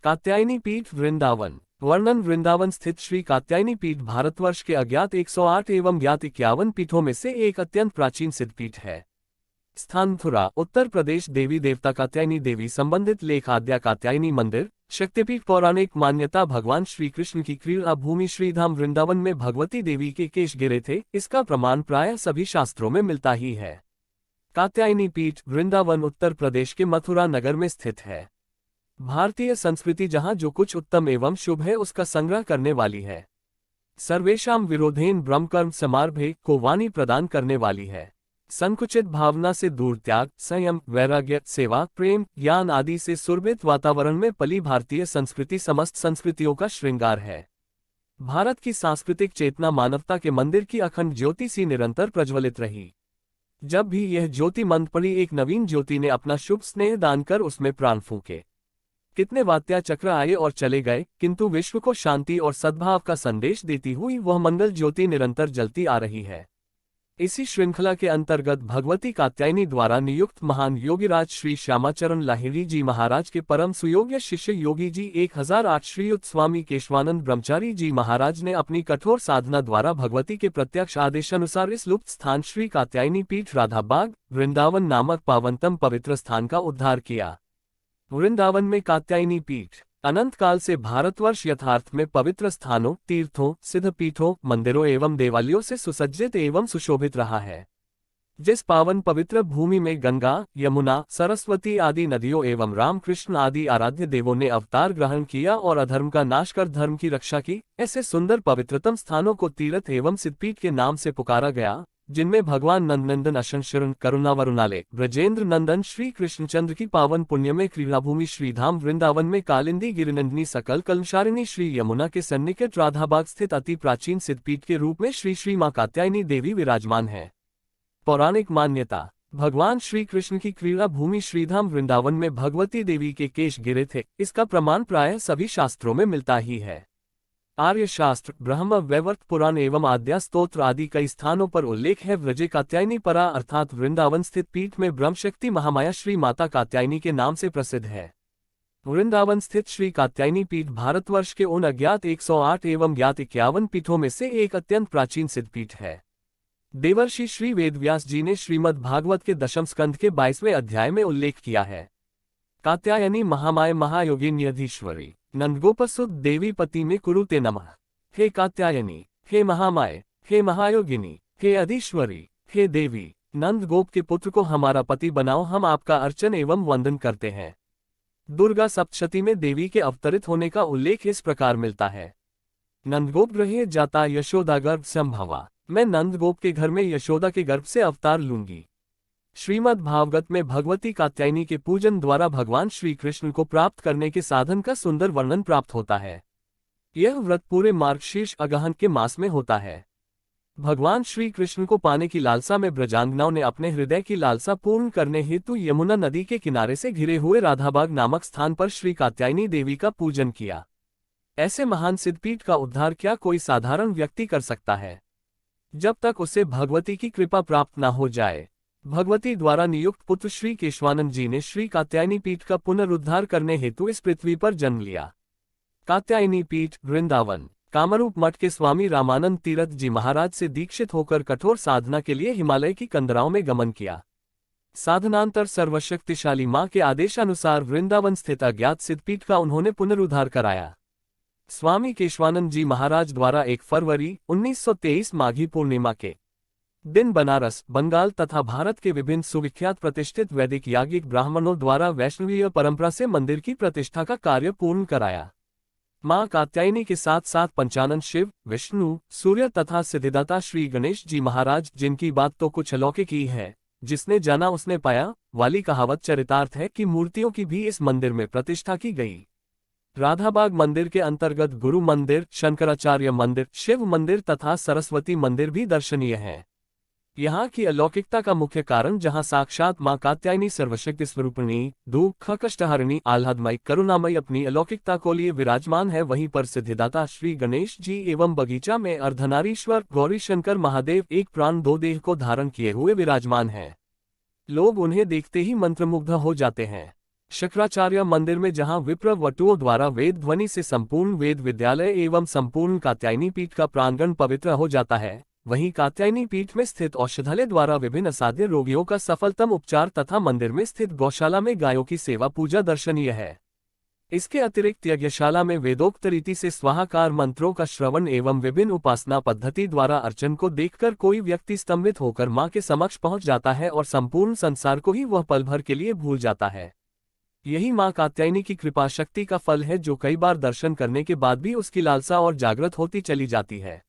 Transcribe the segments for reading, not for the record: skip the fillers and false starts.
कात्यायनी पीठ वृंदावन। वर्णन। वृंदावन स्थित श्री कात्यायनी पीठ भारतवर्ष के अज्ञात 108 एवं ज्ञात 51 पीठों में से एक अत्यंत प्राचीन सिद्ध पीठ है। स्थान मथुरा उत्तर प्रदेश। देवी देवता कात्यायनी देवी संबंधित लेख। आद्या कात्यायनी मंदिर शक्तिपीठ। पौराणिक मान्यता भगवान श्री कृष्ण की क्रीड़ा भूमि श्रीधाम वृंदावन में भगवती देवी के केश गिरे थे, इसका प्रमाण प्रायः सभी शास्त्रों में मिलता ही है। कात्यायनी पीठ वृंदावन उत्तर प्रदेश के मथुरा नगर में स्थित है। भारतीय संस्कृति जहाँ जो कुछ उत्तम एवं शुभ है उसका संग्रह करने वाली है। सर्वेषां विरोधेन ब्रह्मकर्म समारभे को वाणी प्रदान करने वाली है। संकुचित भावना से दूर त्याग, संयम, वैराग्य, सेवा, प्रेम, ज्ञान आदि से सुरभित वातावरण में पली भारतीय संस्कृति समस्त संस्कृतियों का श्रृंगार है। भारत की सांस्कृतिक चेतना मानवता के मंदिर की अखंड ज्योति सी निरंतर प्रज्वलित रही। जब भी यह ज्योति मंद पड़ी, एक नवीन ज्योति ने अपना शुभ स्नेह दान कर उसमें प्राण फूंके। कितने वात्या चक्र आए और चले गए, किंतु विश्व को शांति और सद्भाव का संदेश देती हुई वह मंगल ज्योति निरंतर जलती आ रही है। इसी श्रृंखला के अंतर्गत भगवती कात्यायनी द्वारा नियुक्त महान योगीराज श्री श्यामाचरण लाहिड़ी जी महाराज के परम सुयोग्य शिष्य योगी जी 1008 श्रीयुत स्वामी केशवानंद ब्रह्मचारी जी महाराज ने अपनी कठोर साधना द्वारा भगवती के प्रत्यक्ष आदेशानुसार इस लुप्त स्थान श्री कात्यायनी पीठ राधाबाग वृंदावन नामक पावनतम पवित्र स्थान का उद्धार किया। वृंदावन में कात्यायनी पीठ अनंत काल से भारतवर्ष यथार्थ में पवित्र स्थानों, तीर्थों, सिद्धपीठों, मंदिरों एवं देवालयों से सुसज्जित एवं सुशोभित रहा है। जिस पावन पवित्र भूमि में गंगा, यमुना, सरस्वती आदि नदियों एवं रामकृष्ण आदि आराध्य देवों ने अवतार ग्रहण किया और अधर्म का नाश कर धर्म की रक्षा की, ऐसे सुंदर पवित्रतम स्थानों को तीर्थ एवं सिद्धपीठ के नाम से पुकारा गया, जिनमें भगवान नंदनंदन अशंशरण करुणावरुणालय ब्रजेंद्र नंदन श्री कृष्णचंद्र की पावन पुण्यमय क्रीड़ाभूमि श्रीधाम वृंदावन में कालिंदी गिरिनंदिनी सकल कलमशारिणी श्री यमुना के सन्निकट राधाबाग स्थित अति प्राचीन सिद्धपीठ के रूप में श्री मां कात्यायनी देवी विराजमान है। पौराणिक मान्यता भगवान श्री कृष्ण की क्रीड़ा भूमि श्रीधाम वृंदावन में भगवती देवी के केश गिरे थे, इसका प्रमाण प्रायः सभी शास्त्रों में मिलता ही है। आर्य शास्त्र, ब्रह्म वैवर्त पुराण एवं आद्या स्तोत्र आदि कई स्थानों पर उल्लेख है। व्रजे कात्यायनी परा अर्थात वृंदावन स्थित पीठ में ब्रह्मशक्ति महामाया श्री माता कात्यायनी के नाम से प्रसिद्ध है। वृंदावन स्थित श्री कात्यायनी पीठ भारतवर्ष के उन अज्ञात 108 एवं ज्ञात 51 पीठों में से एक अत्यंत प्राचीन सिद्ध पीठ है। देवर्षि श्री वेदव्यास जी ने श्रीमद् भागवत के दशम स्कंध के 22वें अध्याय में उल्लेख किया है। कात्यायनी महामाय महायोगिन्यधीश्वरी नंदगोपसुत देवी पति में कुरुते नमः। हे कात्यायनी, हे महामाय, हे महायोगिनी, हे अधीश्वरी, हे देवी, नंदगोप के पुत्र को हमारा पति बनाओ, हम आपका अर्चन एवं वंदन करते हैं। दुर्गा सप्तशती में देवी के अवतरित होने का उल्लेख इस प्रकार मिलता है। नंदगोप गृहे जाता यशोदा गर्भ संभवा, मैं नंदगोप के घर में यशोदा के गर्भ से अवतार लूंगी। श्रीमद् भागवत में भगवती कात्यायनी के पूजन द्वारा भगवान श्री कृष्ण को प्राप्त करने के साधन का सुंदर वर्णन प्राप्त होता है। यह व्रत पूरे मार्गशीर्ष अगहन के मास में होता है। भगवान श्री कृष्ण को पाने की लालसा में ब्रजांगनाओं ने अपने हृदय की लालसा पूर्ण करने हेतु यमुना नदी के किनारे से घिरे हुए राधाबाग नामक स्थान पर श्री कात्यायनी देवी का पूजन किया। ऐसे महान सिद्धपीठ का उद्धार क्या कोई साधारण व्यक्ति कर सकता है, जब तक उसे भगवती की कृपा प्राप्त न हो जाए। भगवती द्वारा नियुक्त पुत्र श्री केशवानंद जी ने श्री कात्यायनी पीठ का पुनरुद्धार करने हेतु इस पृथ्वी पर जन्म लिया। कात्यायनी पीठ वृंदावन कामरूप मठ के स्वामी रामानंद तीरथ जी महाराज से दीक्षित होकर कठोर साधना के लिए हिमालय की कंदराओं में गमन किया। साधनांतर सर्वशक्तिशाली मां के आदेशानुसार वृंदावन स्थित अज्ञात सिद्धपीठ का उन्होंने पुनरुद्धार कराया। स्वामी केशवानंद जी महाराज द्वारा 1 फरवरी 1923 माघी पूर्णिमा के दिन बनारस, बंगाल तथा भारत के विभिन्न सुविख्यात प्रतिष्ठित वैदिक याज्ञिक ब्राह्मणों द्वारा वैष्णवीय परंपरा से मंदिर की प्रतिष्ठा का कार्य पूर्ण कराया। मां कात्यायनी के साथ साथ पंचानन शिव, विष्णु, सूर्य तथा सिद्धिदाता श्री गणेश जी महाराज, जिनकी बात तो कुछ अलौकिक ही है, जिसने जाना उसने पाया वाली कहावत चरितार्थ है कि मूर्तियों की भी इस मंदिर में प्रतिष्ठा की गई। राधाबाग मंदिर के अंतर्गत गुरु मंदिर, शंकराचार्य मंदिर, शिव मंदिर तथा सरस्वती मंदिर भी दर्शनीय है। यहाँ की अलौकिकता का मुख्य कारण जहाँ साक्षात मां कात्यायनी सर्वशक्ति स्वरूपिणी, दुख कष्टहरिणी, आह्लादमयी, करुणामयी अपनी अलौकिकता को लिए विराजमान है, वहीं पर सिद्धिदाता श्री गणेश जी एवं बगीचा में अर्धनारीश्वर गौरी शंकर महादेव एक प्राण 2 देह को धारण किए हुए विराजमान हैं। लोग उन्हें देखते ही मंत्रमुग्ध हो जाते हैं। शंकराचार्य मंदिर में जहां विप्र वटुओं द्वारा वेद ध्वनि से संपूर्ण वेद विद्यालय एवं संपूर्ण कात्यायनी पीठ का प्रांगण पवित्र हो जाता है, वहीं कात्यायनी पीठ में स्थित औषधालय द्वारा विभिन्न असाध्य रोगियों का सफलतम उपचार तथा मंदिर में स्थित गौशाला में गायों की सेवा पूजा दर्शनीय है। इसके अतिरिक्त यज्ञशाला में वेदोक्त रीति से स्वाहाकार मंत्रों का श्रवण एवं विभिन्न उपासना पद्धति द्वारा अर्चन को देखकर कोई व्यक्ति स्तंभित होकर मां के समक्ष पहुंच जाता है और संपूर्ण संसार को ही वह पल भर के लिए भूल जाता है। यही मां कात्यायनी की कृपा शक्ति का फल है, जो कई बार दर्शन करने के बाद भी उसकी लालसा और जागृत होती चली जाती है।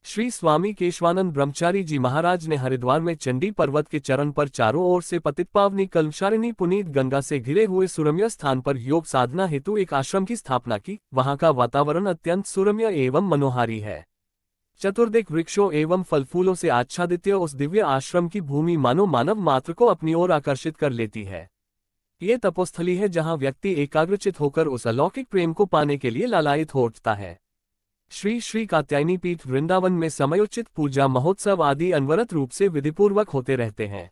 श्री स्वामी केशवानंद ब्रह्मचारी जी महाराज ने हरिद्वार में चंडी पर्वत के चरण पर चारों ओर से पतितपावनी कल्मशारिणी पुनीत गंगा से घिरे हुए सुरम्य स्थान पर योग साधना हेतु एक आश्रम की स्थापना की। वहां का वातावरण अत्यंत सुरम्य एवं मनोहारी है। चतुर्दिक वृक्षों एवं फल फूलों से आच्छादित उस दिव्य आश्रम की भूमि मानो मानव मात्र को अपनी ओर आकर्षित कर लेती है। ये तपोस्थली है जहां व्यक्ति एकाग्रचित होकर उस अलौकिक प्रेम को पाने के लिए लालायित हो उठता है। श्री श्री कात्यायनी पीठ वृंदावन में समयोचित पूजा महोत्सव आदि अनवरत रूप से विधिपूर्वक होते रहते हैं।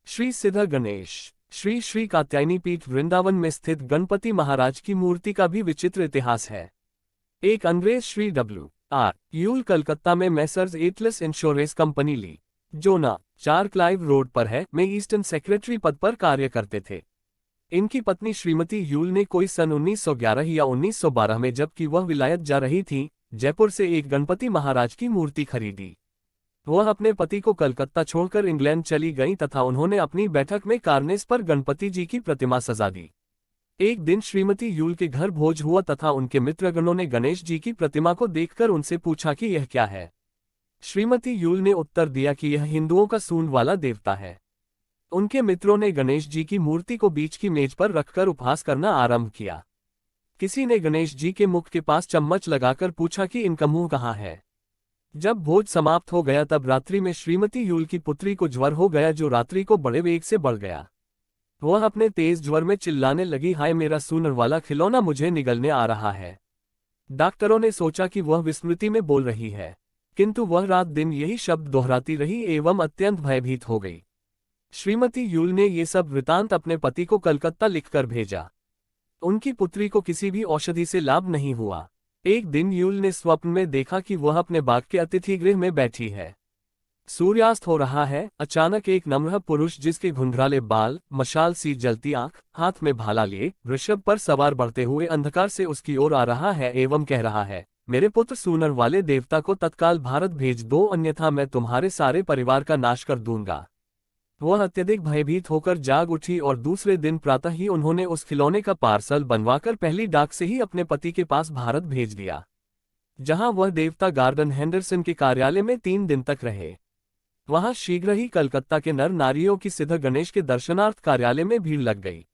श्री सिद्ध गणेश श्री श्री कात्यायनी पीठ वृंदावन में स्थित गणपति महाराज की मूर्ति का भी विचित्र इतिहास है। एक अंग्रेज श्री W.R. यूल कलकत्ता में मैसर्स एटलस इंश्योरेंस कंपनी ली, जो न 4 क्लाइव रोड पर है, में ईस्टर्न सेक्रेटरी पद पर कार्य करते थे। इनकी पत्नी श्रीमती यूल ने कोई सन 1911 या 1912 में, जबकि वह विलायत जा रही थी, जयपुर से एक गणपति महाराज की मूर्ति खरीदी। वह अपने पति को कलकत्ता छोड़कर इंग्लैंड चली गईं तथा उन्होंने अपनी बैठक में कार्नेस पर गणपति जी की प्रतिमा सजा दी। एक दिन श्रीमती यूल के घर भोज हुआ तथा उनके मित्रगणों ने गणेश जी की प्रतिमा को देखकर उनसे पूछा कि यह क्या है। श्रीमती यूल ने उत्तर दिया कि यह हिंदुओं का सूंड वाला देवता है। उनके मित्रों ने गणेश जी की मूर्ति को बीच की मेज पर रखकर उपहास करना आरंभ किया। किसी ने गणेश जी के मुख के पास चम्मच लगाकर पूछा कि इनका मुंह कहाँ है। जब भोज समाप्त हो गया तब रात्रि में श्रीमती यूल की पुत्री को ज्वर हो गया, जो रात्रि को बड़े वेग से बढ़ गया। वह अपने तेज ज्वर में चिल्लाने लगी, हाय मेरा सूनर वाला खिलौना मुझे निगलने आ रहा है। डॉक्टरों ने सोचा कि वह विस्मृति में बोल रही है, किंतु वह रात दिन यही शब्द दोहराती रही एवं अत्यंत भयभीत हो गई। श्रीमती यूल ने ये सब वृतांत अपने पति को कलकत्ता लिखकर भेजा। उनकी पुत्री को किसी भी औषधि से लाभ नहीं हुआ। एक दिन यूल ने स्वप्न में देखा कि वह अपने बाग के अतिथि गृह में बैठी है। सूर्यास्त हो रहा है। अचानक एक नम्र पुरुष, जिसके घुंघराले बाल, मशाल सी जलती आंख, हाथ में भाला लिए, वृषभ पर सवार बढ़ते हुए अंधकार से उसकी ओर आ रहा है एवं कह रहा है, मेरे पुत्र सूनर वाले देवता को तत्काल भारत भेज दो, अन्यथा मैं तुम्हारे सारे परिवार का नाश कर दूंगा। वह अत्यधिक भयभीत होकर जाग उठी और दूसरे दिन प्रातः ही उन्होंने उस खिलौने का पार्सल बनवाकर पहली डाक से ही अपने पति के पास भारत भेज दिया, जहां वह देवता गार्डन हेंडरसन के कार्यालय में 3 दिन तक रहे। वहां शीघ्र ही कलकत्ता के नर नारियों की सिद्ध गणेश के दर्शनार्थ कार्यालय में भीड़ लग गई।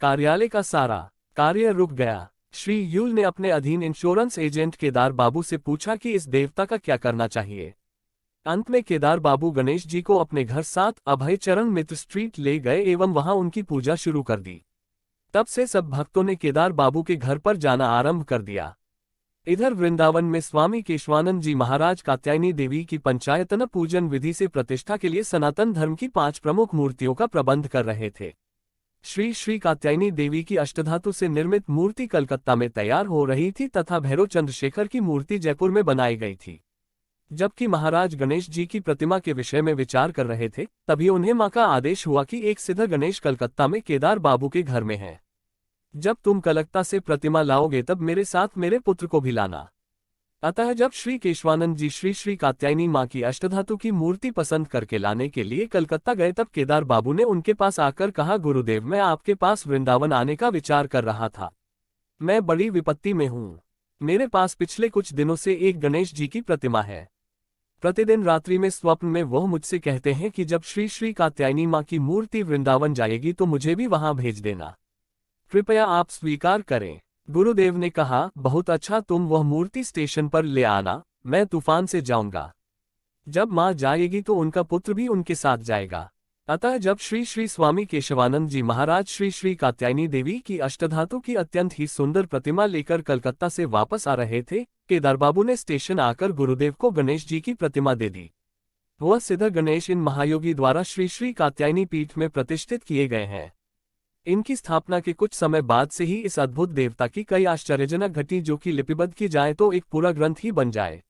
कार्यालय का सारा कार्य रुक गया। श्री यूल ने अपने अधीन इंश्योरेंस एजेंट केदार बाबू से पूछा कि इस देवता का क्या करना चाहिए। अंत में केदार बाबू गणेश जी को अपने घर 7 अभय चरण मित्र स्ट्रीट ले गए एवं वहां उनकी पूजा शुरू कर दी। तब से सब भक्तों ने केदार बाबू के घर पर जाना आरंभ कर दिया। इधर वृंदावन में स्वामी केशवानंद जी महाराज कात्यायनी देवी की पंचायतन पूजन विधि से प्रतिष्ठा के लिए सनातन धर्म की 5 प्रमुख मूर्तियों का प्रबंध कर रहे थे। श्री श्री कात्यायनी देवी की अष्टधातु से निर्मित मूर्ति कलकत्ता में तैयार हो रही थी तथा भैरव चंद्रशेखर की मूर्ति जयपुर में बनाई गई थी। जबकि महाराज गणेश जी की प्रतिमा के विषय में विचार कर रहे थे, तभी उन्हें मां का आदेश हुआ कि एक सिद्ध गणेश कलकत्ता में केदार बाबू के घर में है। जब तुम कलकत्ता से प्रतिमा लाओगे तब मेरे साथ मेरे पुत्र को भी लाना। अतः जब श्री केशवानंद जी श्री श्री कात्यायनी मां की अष्टधातु की मूर्ति पसंद करके लाने के लिए कलकत्ता गए, तब केदार बाबू ने उनके पास आकर कहा, गुरुदेव, मैं आपके पास वृंदावन आने का विचार कर रहा था। मैं बड़ी विपत्ति में हूँ। मेरे पास पिछले कुछ दिनों से एक गणेश जी की प्रतिमा है। प्रतिदिन रात्रि में स्वप्न में वह मुझसे कहते हैं कि जब श्री श्री कात्यायनी मां की मूर्ति वृंदावन जाएगी तो मुझे भी वहां भेज देना। कृपया आप स्वीकार करें। गुरुदेव ने कहा, बहुत अच्छा, तुम वह मूर्ति स्टेशन पर ले आना, मैं तूफान से जाऊंगा। जब मां जाएगी तो उनका पुत्र भी उनके साथ जाएगा। अतः जब श्री श्री स्वामी केशवानंद जी महाराज श्री श्री कात्यायनी देवी की अष्टधातु की अत्यंत ही सुंदर प्रतिमा लेकर कलकत्ता से वापस आ रहे थे, केदार बाबू ने स्टेशन आकर गुरुदेव को गणेश जी की प्रतिमा दे दी। वह सिद्ध गणेश इन महायोगी द्वारा श्री श्री कात्यायनी पीठ में प्रतिष्ठित किए गए हैं। इनकी स्थापना के कुछ समय बाद से ही इस अद्भुत देवता की कई आश्चर्यजनक घटना जो कि लिपिबद्ध की जाए तो एक पूरा ग्रंथ ही बन जाए।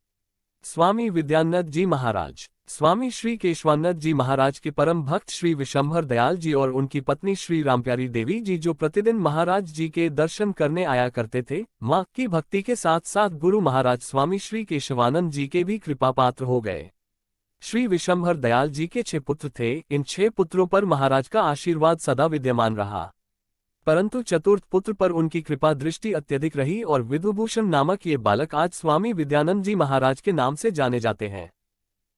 स्वामी विद्यानंद जी महाराज। स्वामी श्री केशवानंद जी महाराज के परम भक्त श्री विशंभर दयाल जी और उनकी पत्नी श्री रामप्यारी देवी जी जो प्रतिदिन महाराज जी के दर्शन करने आया करते थे, मां की भक्ति के साथ साथ गुरु महाराज स्वामी श्री केशवानंद जी के भी कृपा पात्र हो गए। श्री विशंभर दयाल जी के 6 पुत्र थे। इन 6 पुत्रों पर महाराज का आशीर्वाद सदा विद्यमान रहा, परंतु चतुर्थ पुत्र पर उनकी कृपा दृष्टि अत्यधिक रही और विधुभूषण नामक ये बालक आज स्वामी विद्यानंद जी महाराज के नाम से जाने जाते हैं।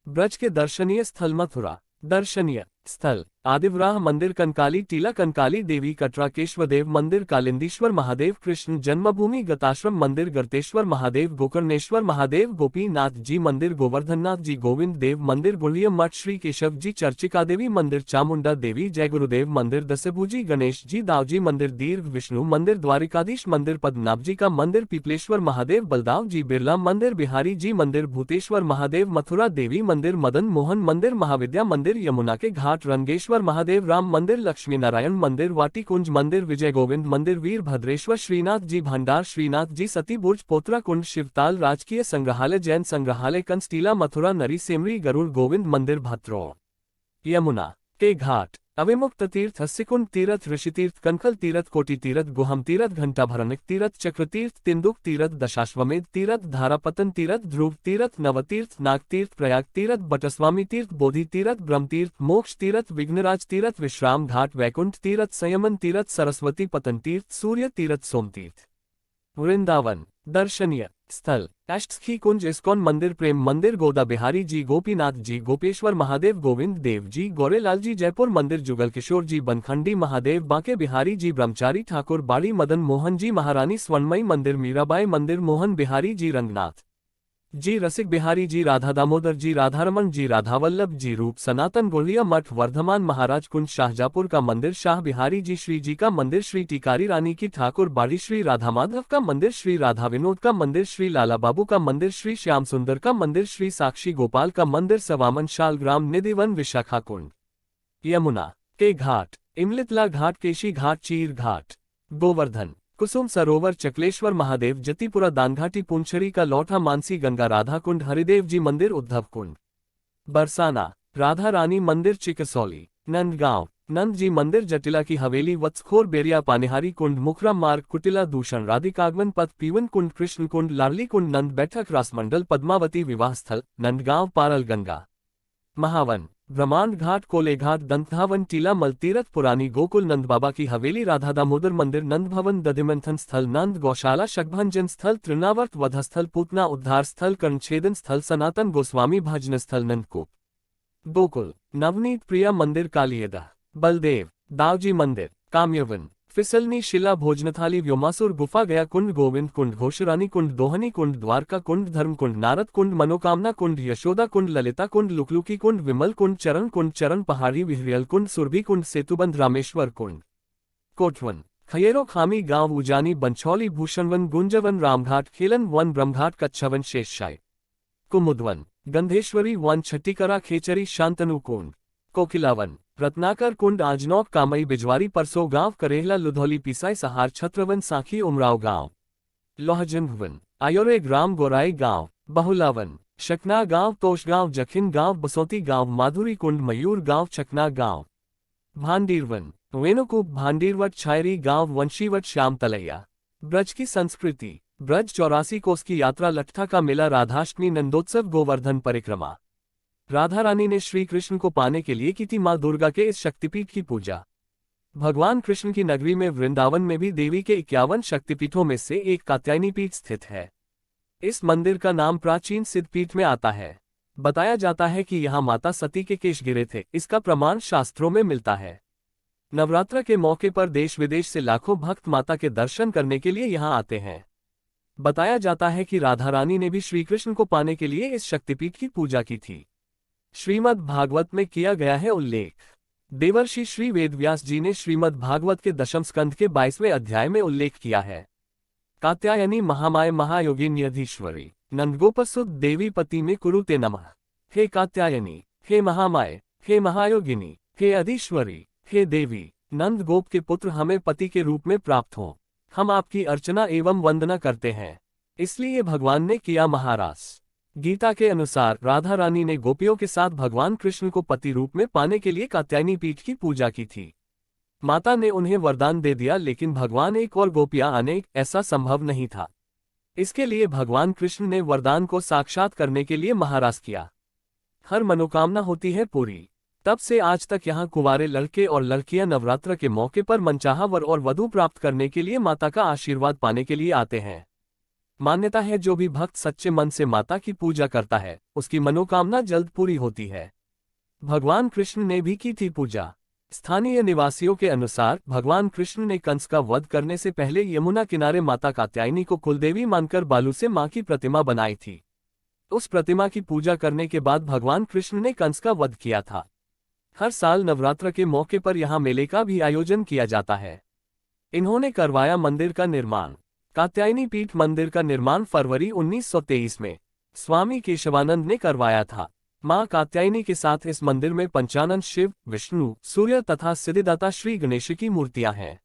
ब्रज के दर्शनीय स्थल। मथुरा दर्शनीय स्थल आदिवराह मंदिर, कंकाली टीला, कंकाली देवी, कटरा केशवदेव मंदिर, कालिंदीश्वर महादेव, कृष्ण जन्मभूमि, गताश्रम मंदिर, गर्तेश्वर महादेव, गोकर्णेश्वर महादेव, गोपीनाथ जी मंदिर, गोवर्धननाथ जी, गोविंद देव मंदिर, गुड़िया मठ, श्री केशव जी, चर्चिका देवी मंदिर, चामुंडा देवी, जय गुरुदेव मंदिर, दसभुजी गणेश जी, दावजी मंदिर, दीर्घ विष्णु मंदिर, द्वारिकाधीश मंदिर, पद्मनाभ जी का मंदिर, पीपलेश्वर महादेव, बलदाव जी बिरला मंदिर, बिहारी जी मंदिर, भूतेश्वर महादेव, मथुरा देवी मंदिर, मदन मोहन मंदिर, महाविद्या मंदिर, यमुना के घाट, रंगेश्वर महादेव, राम मंदिर, लक्ष्मी नारायण मंदिर, वाटिकुंज मंदिर, विजय गोविंद मंदिर, वीरभद्रेश्वर, श्रीनाथ जी भंडार, श्रीनाथ जी, सती बुर्ज, पोत्रा कुंड, शिवताल, राजकीय संग्रहालय, जैन संग्रहालय, कंसटीला, मथुरा, नरी सेमरी, गरुड़ गोविंद मंदिर, भद्रो यमुना के घाट, अविमुक्त तीर्थ, हस्यकुंड तीर्थ, ऋषितीर्थ, कनखल तीर्थ, कोटि तीर्थ, गुहम तीर्थ, घंटाभरणिक तीर्थ, चक्र तीर्थ, तिंदुक तीर्थ, दशाश्वमेध तीर्थ, धारापतन तीर्थ, ध्रुव तीर्थ, नवतीर्थ, नाग तीर्थ, प्रयाग तीर्थ, बटस्वामी तीर्थ, बोधि तीर्थ, ब्रह्म तीर्थ, मोक्ष तीर्थ, विघ्नराज तीर्थ, विश्राम घाट, वैकुंठ तीर्थ, संयमन तीर्थ, सरस्वती पतन तीर्थ, सूर्य तीर्थ, सोमतीर्थ। वृंदावन दर्शनीय स्थल अष्टसखी कुंज, इस्कॉन मंदिर, प्रेम मंदिर, गोदा बिहारी जी, गोपीनाथ जी, गोपेश्वर महादेव, गोविंद देव जी, गोरेलाल जी, जयपुर मंदिर, जुगल किशोर जी, बनखंडी महादेव, बांके बिहारी जी, ब्रह्मचारी ठाकुर, बाड़ी, मदन मोहन जी, महारानी स्वर्णमयी मंदिर, मीराबाई मंदिर, मोहन बिहारी जी, रंगनाथ जी, रसिक बिहारी जी, राधा दामोदर जी, राधारमण जी, राधावल्लभ जी, रूप सनातन, गोलिया मठ, वर्धमान महाराज कुंज, शाहजहापुर का मंदिर, शाह बिहारी जी, श्री जी का मंदिर, श्री टीकारी रानी की ठाकुर बाड़ी, श्री राधा माधव का मंदिर, श्री राधा विनोद का मंदिर, श्री लाला बाबू का मंदिर, श्री श्याम सुंदर का मंदिर, श्री साक्षी गोपाल का मंदिर, सवामन शालग्राम, निधिवन, विशाखा कुंड, यमुना के घाट, इमलितला घाट, केशी घाट, चीर घाट, गोवर्धन, कुसुम सरोवर, चकलेश्वर महादेव, जतिपुरा, दानघाटी, पुंछरी का लौठा, मानसी गंगा, राधा कुंड, हरिदेव जी मंदिर, उद्धव कुंड, बरसाना, राधा रानी मंदिर, चिकसौली, नंदगांव, नंद जी मंदिर, जटिला की हवेली, वत्सखोर, बेरिया, पानिहारी कुंड, मुखरा मार्ग, कुटिला, दूषण, राधिकागमन पथ, पीवन कुंड, कृष्ण कुंड, लाडली कुंड, नंद बैठक, रासमंडल, पद्मावती विवाह स्थल, नंदगांव, पारल गंगा, महावन, ब्रह्मांड घाट, कोले घाट, दंतधावन, टीला, मलतीरथ, पुरानी गोकुल, नंद बाबा की हवेली, राधा दामोदर मंदिर, नंद भवन, दधिमंथन स्थल, नंद गौशाला, शगभंजन स्थल, तृणावर्त, वधस्थल, पूतना उद्धार स्थल, कर्णछेदन स्थल, सनातन गोस्वामी भजन स्थल, नंदकूप, गोकुल, नवनीत प्रिया मंदिर, कालियदा, बलदेव, दावजी मंदिर, काम्यवन, फिसलनी शिला, भोजनथाली, व्योमासुर गुफा, गया कुंड, गोविंद कुंड, घोषरानी कुंड, दोहनी कुंड, द्वारका कुंड, धर्म कुंड, नारद कुंड, मनोकामना कुंड, यशोदा कुंड, ललिता कुंड, लुकलुकी कुंड, विमल कुंड, चरण पहाड़ी, विहरियल कुंड, सुरभि कुंड, सेतुबंध, रामेश्वर कुंड, कोटवन, खयेरो खामी गांव, उजानी, बंछौली, भूषणवन, गुंजवन, रामघाट, खेलन वन, ब्रह्मघाट, कच्छवन, शेषशाही, कुमुदवन, गंधेश्वरी वन, छट्टीकरा, खेचरी, शांतनु कुंड, कोकिलावन, रत्नाकर कुंड, आजनौक, कामई, बिजवारी, परसो गांव, करेहला, लुधौली, पिसाई, सहार, छत्रवन, साखी, उमराव गांव, लोहजंभवन, आयोरे ग्राम, गोराई गांव, बहुलावन, शकना गांव, तोश गांव, जखिन गांव, बसोती गांव, माधुरी कुंड, मयूर गांव, चकना गांव, भांडीरवन, वेणुकूप, भांडीरवट, छायरी गांव, वंशीवट, श्याम तलैया। ब्रज की संस्कृति। ब्रज 84 कोस की यात्रा, लट्ठा का मेला, राधाष्टमी, नंदोत्सव, गोवर्धन परिक्रमा। राधा रानी ने श्री कृष्ण को पाने के लिए की थी मां दुर्गा के इस शक्तिपीठ की पूजा। भगवान कृष्ण की नगरी में वृंदावन में भी देवी के 51 शक्तिपीठों में से एक कात्यायनी पीठ स्थित है। इस मंदिर का नाम प्राचीन सिद्धपीठ में आता है। बताया जाता है कि यहाँ माता सती के केश गिरे थे, इसका प्रमाण शास्त्रों में मिलता है। नवरात्र के मौके पर देश विदेश से लाखों भक्त माता के दर्शन करने के लिए यहाँ आते हैं। बताया जाता है कि राधा रानी ने भी श्रीकृष्ण को पाने के लिए इस शक्तिपीठ की पूजा की थी। श्रीमद् भागवत में किया गया है उल्लेख। देवर्षि श्री वेदव्यास जी ने श्रीमद् भागवत के दशम स्कंध के 22वें अध्याय में उल्लेख किया है। कात्यायनी महामाय महायोगिन्यधीश्वरी नंदगोपसुत देवी पति में कुरुते नमः। हे कात्यायनी, हे महामाय, हे महायोगिनी, हे अधीश्वरी, हे देवी, नंद गोप के पुत्र हमें पति के रूप में प्राप्त हों, हम आपकी अर्चना एवं वंदना करते हैं, इसलिए भगवान ने किया महारास। गीता के अनुसार राधा रानी ने गोपियों के साथ भगवान कृष्ण को पति रूप में पाने के लिए कात्यायनी पीठ की पूजा की थी। माता ने उन्हें वरदान दे दिया, लेकिन भगवान एक और गोपियां आने, ऐसा संभव नहीं था। इसके लिए भगवान कृष्ण ने वरदान को साक्षात करने के लिए महारास किया। हर मनोकामना होती है पूरी। तब से आज तक यहाँ कुंवारे लड़के और लड़कियां नवरात्र के मौके पर मनचाहा वर और वधू प्राप्त करने के लिए माता का आशीर्वाद पाने के लिए आते हैं। मान्यता है जो भी भक्त सच्चे मन से माता की पूजा करता है, उसकी मनोकामना जल्द पूरी होती है। भगवान कृष्ण ने भी की थी पूजा। स्थानीय निवासियों के अनुसार भगवान कृष्ण ने कंस का वध करने से पहले यमुना किनारे माता कात्यायनी को कुलदेवी मानकर बालू से मां की प्रतिमा बनाई थी। उस प्रतिमा की पूजा करने के बाद भगवान कृष्ण ने कंस का वध किया था। हर साल नवरात्र के मौके पर यहाँ मेले का भी आयोजन किया जाता है। इन्होंने करवाया मंदिर का निर्माण। कात्यायनी पीठ मंदिर का निर्माण फरवरी 1923 में स्वामी केशवानंद ने करवाया था। मां कात्यायनी के साथ इस मंदिर में पंचानन शिव, विष्णु, सूर्य तथा सिद्धिदाता श्री गणेश की मूर्तियां हैं।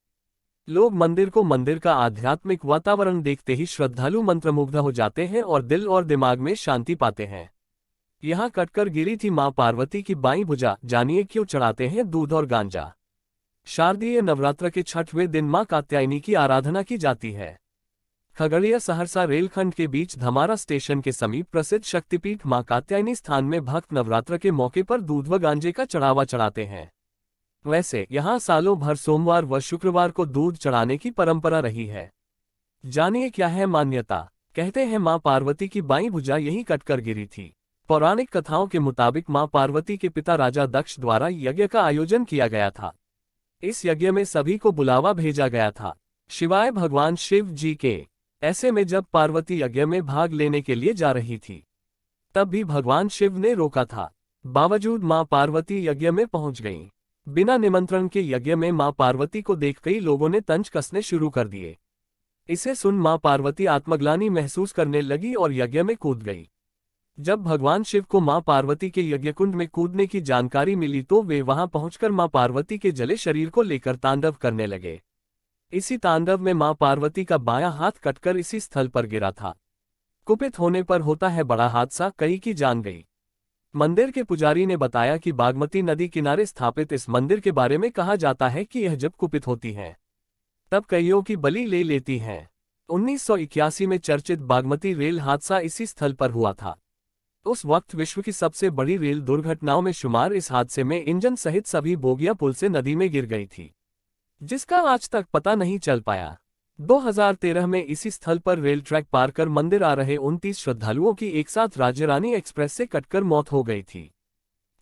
लोग मंदिर का आध्यात्मिक वातावरण देखते ही श्रद्धालु मंत्रमुग्ध हो जाते हैं और दिल और दिमाग में शांति पाते हैं। यहाँ कटकर गिरी थी मां पार्वती की बाईं भुजा, जानिए क्यों चढ़ाते हैं दूध और गांजा। शारदीय नवरात्र के छठवें दिन मां कात्यायनी की आराधना की जाती है। खगड़िया सहरसा रेलखंड के बीच धमारा स्टेशन के समीप प्रसिद्ध शक्तिपीठ मां कात्यायनी स्थान में भक्त नवरात्र के मौके पर दूध व गांजे का चढ़ावा चढ़ाते हैं। वैसे यहाँ सालों भर सोमवार व शुक्रवार को दूध चढ़ाने की परंपरा रही है। जानिए क्या है मान्यता। कहते हैं मां पार्वती की बाईं भुजा यहीं कटकर गिरी थी। पौराणिक कथाओं के मुताबिक मां पार्वती के पिता राजा दक्ष द्वारा यज्ञ का आयोजन किया गया था। इस यज्ञ में सभी को बुलावा भेजा गया था, शिवाय भगवान शिव जी के। ऐसे में जब पार्वती यज्ञ में भाग लेने के लिए जा रही थी, तब भी भगवान शिव ने रोका था। बावजूद मां पार्वती यज्ञ में पहुंच गईं। बिना निमंत्रण के यज्ञ में मां पार्वती को देख कई लोगों ने तंज कसने शुरू कर दिए। इसे सुन मां पार्वती आत्मग्लानि महसूस करने लगी और यज्ञ में कूद गई। जब भगवान शिव को मां पार्वती के यज्ञकुंड में कूदने की जानकारी मिली तो वे वहां पहुंचकर मां पार्वती के जले शरीर को लेकर तांडव करने लगे। इसी तांडव में मां पार्वती का बायां हाथ कटकर इसी स्थल पर गिरा था। कुपित होने पर होता है बड़ा हादसा, कई की जान गई। मंदिर के पुजारी ने बताया कि बागमती नदी किनारे स्थापित इस मंदिर के बारे में कहा जाता है कि यह जब कुपित होती है तब कईयों की बलि ले लेती हैं। 1981 में चर्चित बागमती रेल हादसा इसी स्थल पर हुआ था। उस वक्त विश्व की सबसे बड़ी रेल दुर्घटनाओं में शुमार इस हादसे में इंजन सहित सभी बोगियां पुल से नदी में गिर गई थी, जिसका आज तक पता नहीं चल पाया। 2013 में इसी स्थल पर रेल ट्रैक पार कर मंदिर आ रहे 29 श्रद्धालुओं की एक साथ राज्यरानी एक्सप्रेस से कटकर मौत हो गई थी।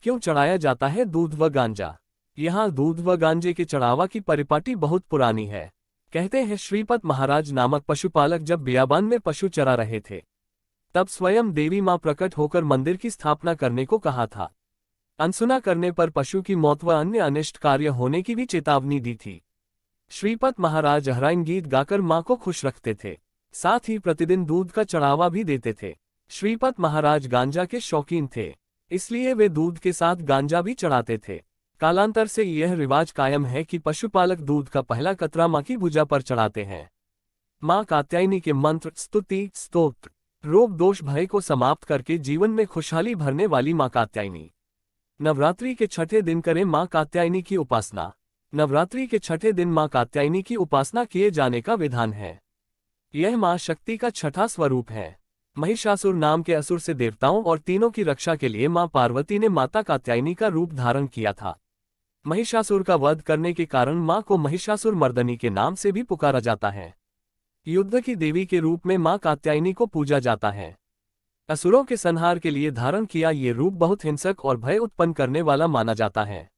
क्यों चढ़ाया जाता है दूध व गांजा? यहाँ दूध व गांजे के चढ़ावा की परिपाटी बहुत पुरानी है। कहते हैं श्रीपत महाराज नामक पशुपालक जब बियाबान में पशु चरा रहे थे, तब स्वयं देवी मां प्रकट होकर मंदिर की स्थापना करने को कहा था। अनसुना करने पर पशु की मौत व अन्य अनिष्ट कार्य होने की भी चेतावनी दी थी। श्रीपत महाराज हराइन गीत गाकर मां को खुश रखते थे, साथ ही प्रतिदिन दूध का चढ़ावा भी देते थे। श्रीपत महाराज गांजा के शौकीन थे, इसलिए वे दूध के साथ गांजा भी चढ़ाते थे। कालांतर से यह रिवाज कायम है कि पशुपालक दूध का पहला कतरा मां की भुजा पर चढ़ाते हैं। मां कात्यायनी के मंत्र, स्तुति, स्तोत्र, रोग दोष भय को समाप्त करके जीवन में खुशहाली भरने वाली मां कात्यायनी। नवरात्रि के छठे दिन करें मां कात्यायनी की उपासना। नवरात्रि के छठे दिन मां कात्यायनी की उपासना किए जाने का विधान है। यह मां शक्ति का छठा स्वरूप है। महिषासुर नाम के असुर से देवताओं और तीनों की रक्षा के लिए मां पार्वती ने माता कात्यायनी का रूप धारण किया था। महिषासुर का वध करने के कारण मां को महिषासुर मर्दनी के नाम से भी पुकारा जाता है। युद्ध की देवी के रूप में मां कात्यायनी को पूजा जाता है। असुरों के संहार के लिए धारण किया ये रूप बहुत हिंसक और भय उत्पन्न करने वाला माना जाता है।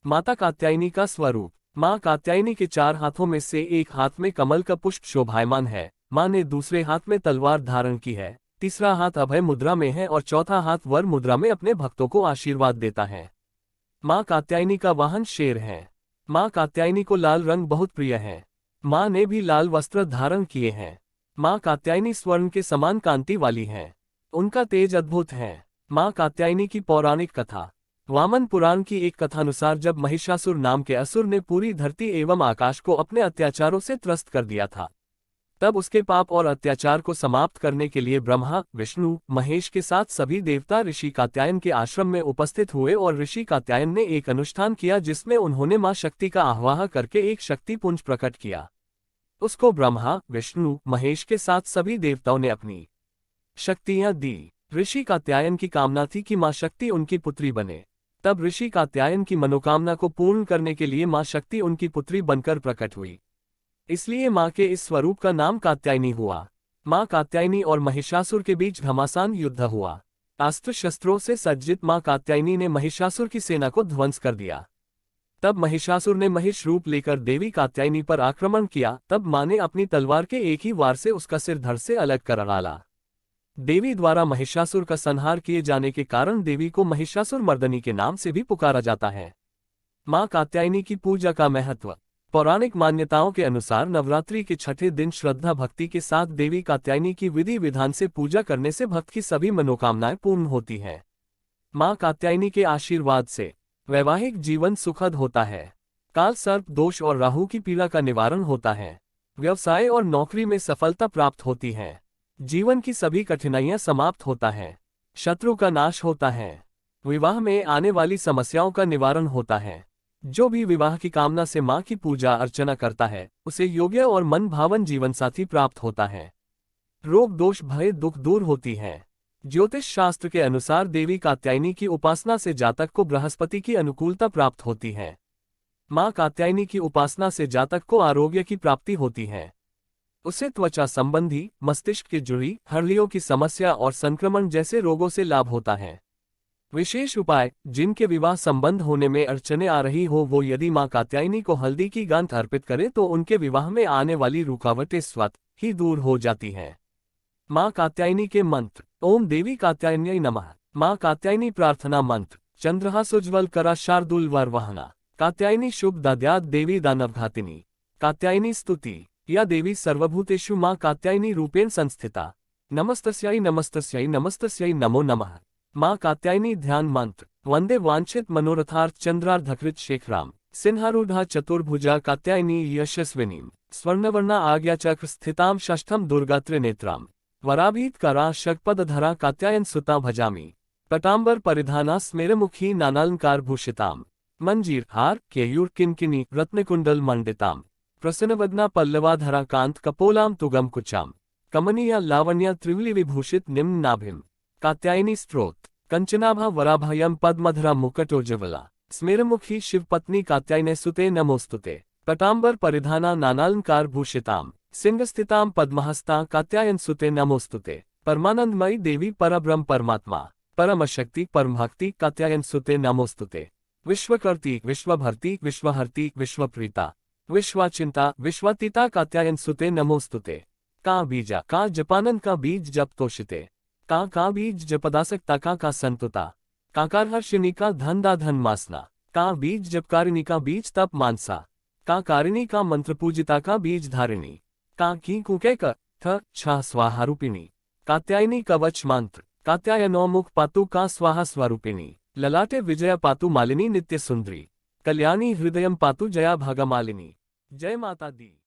माता कात्यायनी का स्वरूप। मां कात्यायनी के 4 हाथों में से एक हाथ में कमल का पुष्प शोभायमान है। मां ने दूसरे हाथ में तलवार धारण की है, तीसरा हाथ अभय मुद्रा में है और चौथा हाथ वर मुद्रा में अपने भक्तों को आशीर्वाद देता है। मां कात्यायनी का वाहन शेर है। मां कात्यायनी को लाल रंग बहुत प्रिय है। मां ने भी लाल वस्त्र धारण किए हैं। मां कात्यायनी स्वर्ण के समान कांति वाली हैं। उनका तेज अद्भुत है। मां कात्यायनी की पौराणिक कथा। वामन पुराण की एक कथानुसार जब महिषासुर नाम के असुर ने पूरी धरती एवं आकाश को अपने अत्याचारों से त्रस्त कर दिया था, तब उसके पाप और अत्याचार को समाप्त करने के लिए ब्रह्मा, विष्णु, महेश के साथ सभी देवता ऋषि कात्यायन के आश्रम में उपस्थित हुए और ऋषि कात्यायन ने एक अनुष्ठान किया जिसमें उन्होंने मां शक्ति का आह्वान करके एक शक्तिपुंज प्रकट किया। उसको ब्रह्मा, विष्णु, महेश के साथ सभी देवताओं ने अपनी शक्तियां दी। ऋषि कात्यायन की कामना थी कि मां शक्ति उनकी पुत्री बने। तब ऋषि कात्यायन की मनोकामना को पूर्ण करने के लिए मां शक्ति उनकी पुत्री बनकर प्रकट हुई। इसलिए मां के इस स्वरूप का नाम कात्यायनी हुआ। मां कात्यायनी और महिषासुर के बीच घमासान युद्ध हुआ। अस्त्र शस्त्रों से सज्जित मां कात्यायनी ने महिषासुर की सेना को ध्वंस कर दिया। तब महिषासुर ने महिष रूप लेकर देवी कात्यायनी पर आक्रमण किया। तब मां ने अपनी तलवार के एक ही वार से उसका सिर धड़ से अलग कर डाला। देवी द्वारा महिषासुर का संहार किए जाने के कारण देवी को महिषासुर मर्दनी के नाम से भी पुकारा जाता है। मां कात्यायनी की पूजा का महत्व। पौराणिक मान्यताओं के अनुसार नवरात्रि के छठे दिन श्रद्धा भक्ति के साथ देवी कात्यायनी की विधि विधान से पूजा करने से भक्त की सभी मनोकामनाएं पूर्ण होती हैं। मां कात्यायनी के आशीर्वाद से वैवाहिक जीवन सुखद होता है। काल सर्प दोष और राहु की पीड़ा का निवारण होता है। व्यवसाय और नौकरी में सफलता प्राप्त होती है। जीवन की सभी कठिनाइयां समाप्त होता है। शत्रु का नाश होता है। विवाह में आने वाली समस्याओं का निवारण होता है। जो भी विवाह की कामना से मां की पूजा अर्चना करता है उसे योग्य और मन भावन जीवन साथी प्राप्त होता है। रोग दोष भय दुख दूर होती है। ज्योतिष शास्त्र के अनुसार देवी कात्यायनी की उपासना से जातक को बृहस्पति की अनुकूलता प्राप्त होती है। मां कात्यायनी की उपासना से जातक को आरोग्य की प्राप्ति होती है। उसे त्वचा संबंधी, मस्तिष्क की जुड़ी, हड्डियों की समस्या और संक्रमण जैसे रोगों से लाभ होता है। विशेष उपाय। जिनके विवाह संबंध होने में अड़चने आ रही हो वो यदि मां कात्यायनी को हल्दी की गांठ अर्पित करे तो उनके विवाह में आने वाली रुकावटें स्वतः ही दूर हो जाती हैं। मां कात्यायनी के मंत्र। ओम देवी कात्यायन्यै नमः। मां कात्यायनी प्रार्थना मंत्र। चंद्रहासोज्ज्वल करा शार्दूल वरवहना। कात्यायनी शुभ दद्यात् देवी दानवघातिनी। कात्यायनी स्तुति। या देवी सर्वभूतेषु मां कात्यायनी रूपेण संस्थिता। नमस्तस्यै नमस्तस्यै नमस्तस्यै नमो नमः। मां कात्यायनी ध्यान मंत्र। वंदे वांछित मनोरथार्थ चंद्रार्धकृत शेखराम। सिंहारूढ़ा चतुर्भुजा कात्यायनी यशस्विनीम। स्वर्णवर्णा आज्ञाचक्र स्थिताम षष्ठम दुर्गा त्रिनेत्राम। वराभीत करा शक्पदधरा कात्यायन सुता भजामि। पटांबर परिधाना स्मेरमुखी नानालंकार भूषिताम। मंजीर हार केयूर किंकिनी रत्नकुंडल मंडिताम। प्रसन्नवदना पल्लवाधरा कांत कपोलाम तुगम कुचाम। कमनीया लावण्या त्रिवली विभूषित निम्न नाभिम। कात्यायनी स्त्रोत। कंचनाभा वराभयम पद्मधरा मुकटोज्ज्वला। स्मेरमुखी शिवपत्नी कात्यायने सुते नमोस्तुते। पटांबर परिधाना नानालंकार भूषिताम। सिंहस्थिताम पद्महस्ता कात्यायन सुते नमोस्तुते। परमानंदमयी देवी परब्रह्म परमात्मा परमशक्ति परमभक्ति कात्यायन सुते नमोस्तुते। विश्वकर्ती विश्वभर्ती विश्वहर्ती विश्वप्रीता विश्वाचिंता विश्वातीता कात्यायन सुते नमोस्तुते। का बीजा का जपानन का बीज जप तोषिते। का बीज जपदासकता का संतुता। काकारहर्षिणी का धन दा धन मासना। का बीज जपकारिणी का बीज तप मानसा। का कारिणी का मंत्र पूजिता का बीज धारिणी। का की कुके क थ छा स्वाहारूपिणी। कात्यायनी कवच मंत्र। कात्यायनोमुख पातु का स्वाहा स्वरूपिणी। ललाटे विजया पातु मालिनी नित्य सुंदरी। कल्याणी हृदयम पातु जया भागमालिनी। जय माता दी।